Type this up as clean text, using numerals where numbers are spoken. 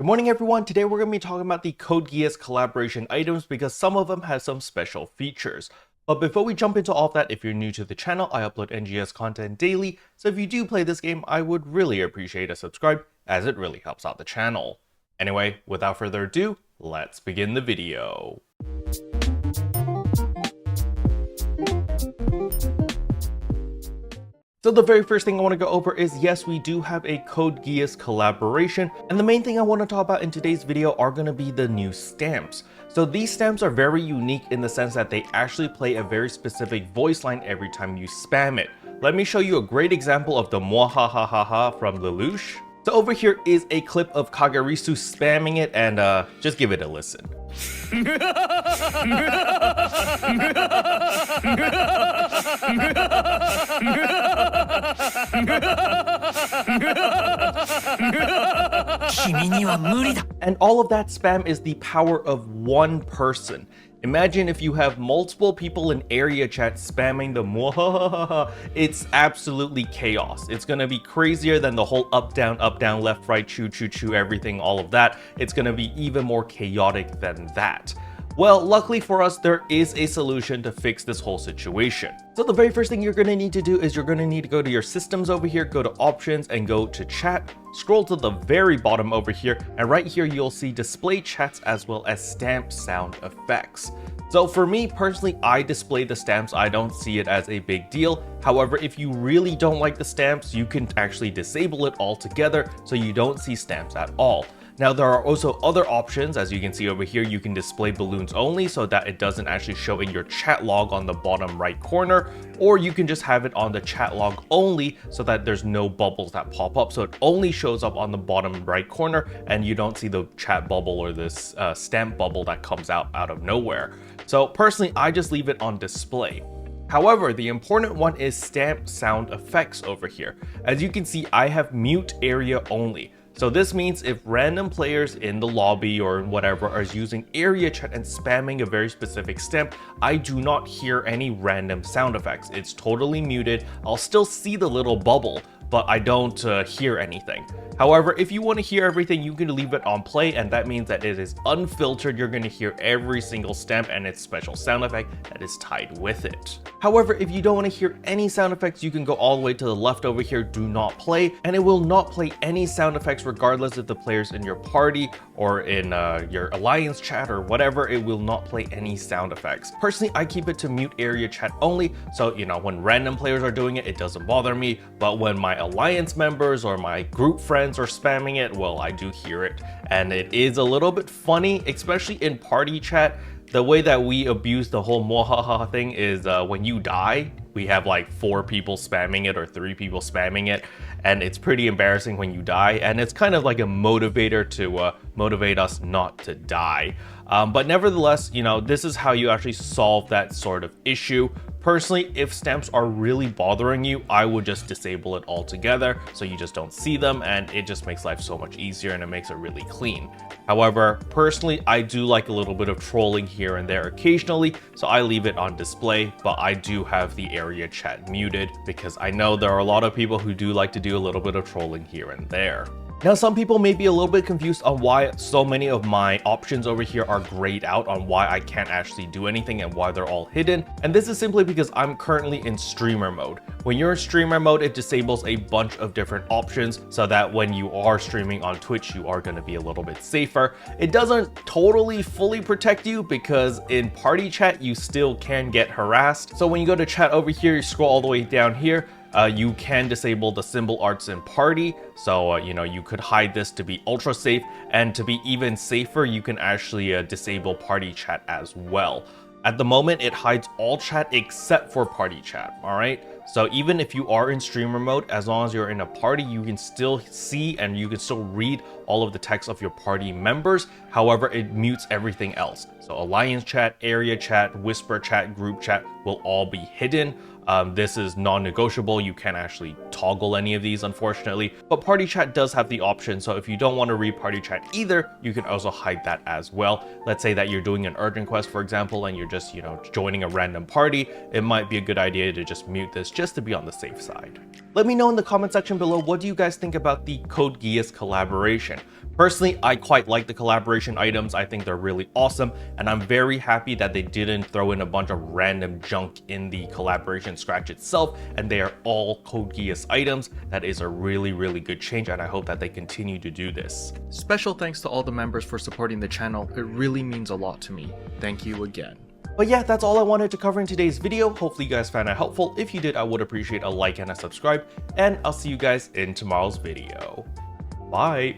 Good morning everyone, today we're going to be talking about the Code Geass collaboration items because some of them have some special features. But before we jump into all of that, if you're new to the channel, I upload NGS content daily, so if you do play this game, I would really appreciate a subscribe as it really helps out the channel. Anyway, without further ado, let's begin the video. So the very first thing I want to go over is, yes, we do have a Code Geass collaboration, and the main thing I want to talk about in today's video are going to be the new stamps. So these stamps are very unique in the sense that they actually play a very specific voice line every time you spam it. Let me show you a great example of the mwahahaha from Lelouch. So over here is a clip of Kagerisu spamming it, and just give it a listen. And all of that spam is the power of one person. Imagine if you have multiple people in area chat spamming the mwahahaha. It's absolutely chaos. It's gonna be crazier than the whole up, down, left, right, choo, choo, choo, everything, all of that. It's gonna be even more chaotic than that. Well, luckily for us, there is a solution to fix this whole situation. So the very first thing you're going to need to do is you're going to need to go to your systems over here, go to options and go to chat, scroll to the very bottom over here, and right here you'll see display chats as well as stamp sound effects. So for me personally, I display the stamps. I don't see it as a big deal. However, if you really don't like the stamps, you can actually disable it altogether so you don't see stamps at all. Now there are also other options. As you can see over here, you can display balloons only so that it doesn't actually show in your chat log on the bottom right corner, or you can just have it on the chat log only so that there's no bubbles that pop up, so it only shows up on the bottom right corner and you don't see the chat bubble or this stamp bubble that comes out of nowhere. So personally, I just leave it on display. However, the important one is stamp sound effects over here. As you can see, I have mute area only. So this means if random players in the lobby or whatever are using area chat and spamming a very specific stamp, I do not hear any random sound effects. It's totally muted. I'll still see the little bubble, but I don't hear anything. However, if you want to hear everything, you can leave it on play, and that means that it is unfiltered. You're going to hear every single stamp and its special sound effect that is tied with it. However, if you don't want to hear any sound effects, you can go all the way to the left over here, do not play, and it will not play any sound effects regardless if the players in your party or in your alliance chat or whatever. It will not play any sound effects. Personally, I keep it to mute area chat only, so you know, when random players are doing it, it doesn't bother me, but when my alliance members or my group friends are spamming it, well, I do hear it, and it is a little bit funny, especially in party chat. The way that we abuse the whole mwahaha thing is when you die, we have like 4 people spamming it or 3 people spamming it, and it's pretty embarrassing when you die, and it's kind of like a motivator to motivate us not to die. But nevertheless, you know, this is how you actually solve that sort of issue. Personally, if stamps are really bothering you, I would just disable it altogether so you just don't see them, and it just makes life so much easier and it makes it really clean. However, personally, I do like a little bit of trolling here and there occasionally, so I leave it on display, but I do have the area chat muted because I know there are a lot of people who do like to do a little bit of trolling here and there. Now, some people may be a little bit confused on why so many of my options over here are grayed out, on why I can't actually do anything and why they're all hidden. And this is simply because I'm currently in streamer mode. When you're in streamer mode, it disables a bunch of different options so that when you are streaming on Twitch, you are going to be a little bit safer. It doesn't totally fully protect you because in party chat, you still can get harassed. So when you go to chat over here, you scroll all the way down here, you can disable the symbol arts in party, so you know, you could hide this to be ultra safe, and to be even safer, you can actually disable party chat as well. At the moment, it hides all chat except for party chat, all right? So even if you are in streamer mode, as long as you're in a party, you can still see and you can still read all of the text of your party members. However, it mutes everything else. So alliance chat, area chat, whisper chat, group chat will all be hidden. This is non-negotiable. You can't actually toggle any of these, unfortunately, but party chat does have the option. So if you don't want to read party chat either, you can also hide that as well. Let's say that you're doing an urgent quest, for example, and you're just, you know, joining a random party. It might be a good idea to just mute this just to be on the safe side. Let me know in the comment section below, what do you guys think about the Code Geass collaboration? Personally, I quite like the collaboration items. I think they're really awesome, and I'm very happy that they didn't throw in a bunch of random junk in the collaboration scratch itself, and they are all Code Geass items. That is a really, really good change, and I hope that they continue to do this. Special thanks to all the members for supporting the channel. It really means a lot to me. Thank you again. But yeah, that's all I wanted to cover in today's video. Hopefully you guys found it helpful. If you did, I would appreciate a like and a subscribe, and I'll see you guys in tomorrow's video. Bye!